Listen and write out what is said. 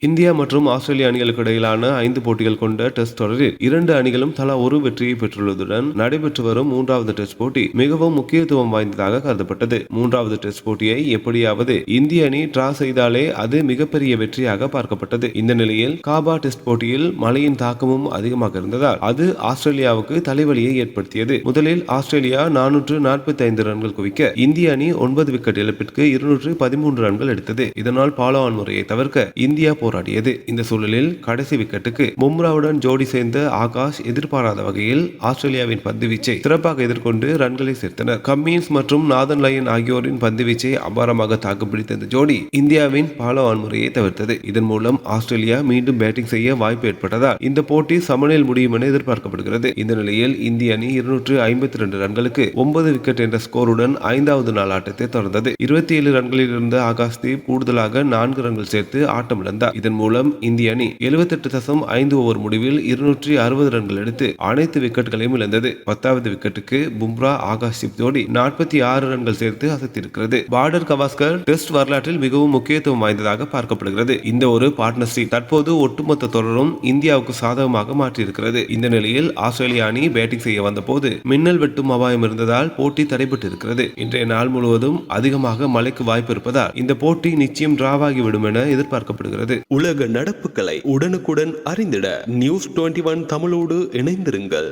India மற்றும் ஆஸ்திரேலிய அணிகளுக்கு இடையிலான 5 போட்டிகள் கொண்ட டெஸ்ட் தொடரில் 2 அணிகளும் தலா ஒரு வெற்றியை பெற்றுள்ளதுடன் நடைபெற்று வரும் 3வது டெஸ்ட் போட்டி மிகவும் முக்கியத்துவம் வாய்ந்ததாக கருதப்பட்டது. 3வது டெஸ்ட் போட்டியை எப்படியாவது இந்திய அணி டிரா செய்தாலே அது மிகப்பெரிய வெற்றியாக பார்க்கப்பட்டது. இந்த நிலையில் காபா டெஸ்ட் போட்டியில் மழையின் தாக்கமும் அதிகமாக இருந்ததால் அது ஆஸ்திரேலியாவுக்கு தலைவலியை ஏற்படுத்தியது. முதலில் ஆஸ்திரேலியா 445 ரன்கள் குவிக்க இந்திய அணி 9 விக்கெட் இழப்பிற்கு 213 ரன்கள் எடுத்தது. இதனால் ஃபாலோ ஆன் முறையை தவிர்க்க இந்தியா போராடியது. இந்த சூழலில் கடைசி விக்கெட்டுக்கு பும்ராவுடன் ஜோடி சேர்ந்த ஆகாஷ் எதிர்பாராத வகையில் ஆஸ்திரேலியாவின் பந்துவீச்சை சிறப்பாக எதிர்கொண்டு ரன்களை சேர்த்தனர். கம்மின்ஸ் மற்றும் நாதன் லயன் ஆகியோரின் பந்துவீச்சை அபாரமாக தாக்குப்பிடித்த இந்த ஜோடி இந்தியாவின் ஃபாலோ ஆன் முறையை தவிர்த்தது. இதன் மூலம் ஆஸ்திரேலியா மீண்டும் பேட்டிங் செய்ய வாய்ப்பு ஏற்பட்டதால் இந்த போட்டி சமனில் முடியும் என எதிர்பார்க்கப்படுகிறது. இந்த நிலையில் இந்திய அணி 252 ரன்களுக்கு 9 விக்கெட் என்ற ஸ்கோருடன் 5வது நாள் ஆட்டத்தை தொடர்ந்தது. 27 ரன்களில் இருந்த ஆகாஷ் தீப் கூடுதலாக 4 ரன்கள் சேர்த்து ஆட்டமிழந்தார். இதன் மூலம் இந்திய அணி 78.5 ஓவர் முடிவில் 260 ரன்கள் எடுத்து அனைத்து விக்கெட்டுகளையும் இழந்தது. 10வது விக்கெட்டுக்கு பும்ரா ஆகாஷ் தீப் ஜோடி 46 ரன்கள் சேர்த்து அசத்திருக்கிறது. பார்டர் கவாஸ்கர் டெஸ்ட் வரலாற்றில் மிகவும் முக்கியத்துவம் வாய்ந்ததாக பார்க்கப்படுகிறது. இந்த ஒரு பார்ட்னர்ஷிப் தற்போது ஒட்டுமொத்த தொடரும் இந்தியாவுக்கு சாதகமாக மாற்றியிருக்கிறது. இந்த நிலையில் ஆஸ்திரேலிய அணி பேட்டிங் செய்ய வந்தபோது மின்னல் வெட்டும் அபாயம் இருந்ததால் போட்டி தடைபட்டு இருக்கிறது. இன்றைய நாள் முழுவதும் அதிகமாக மழைக்கு வாய்ப்பு இருப்பதால் இந்த போட்டி நிச்சயம் டிராவாகிவிடும் என எதிர்பார்க்கப்படுகிறது. உலக நடப்புகளை உடனுக்குடன் அறிந்திட News 21 தமிழோடு இணைந்திருங்கள்.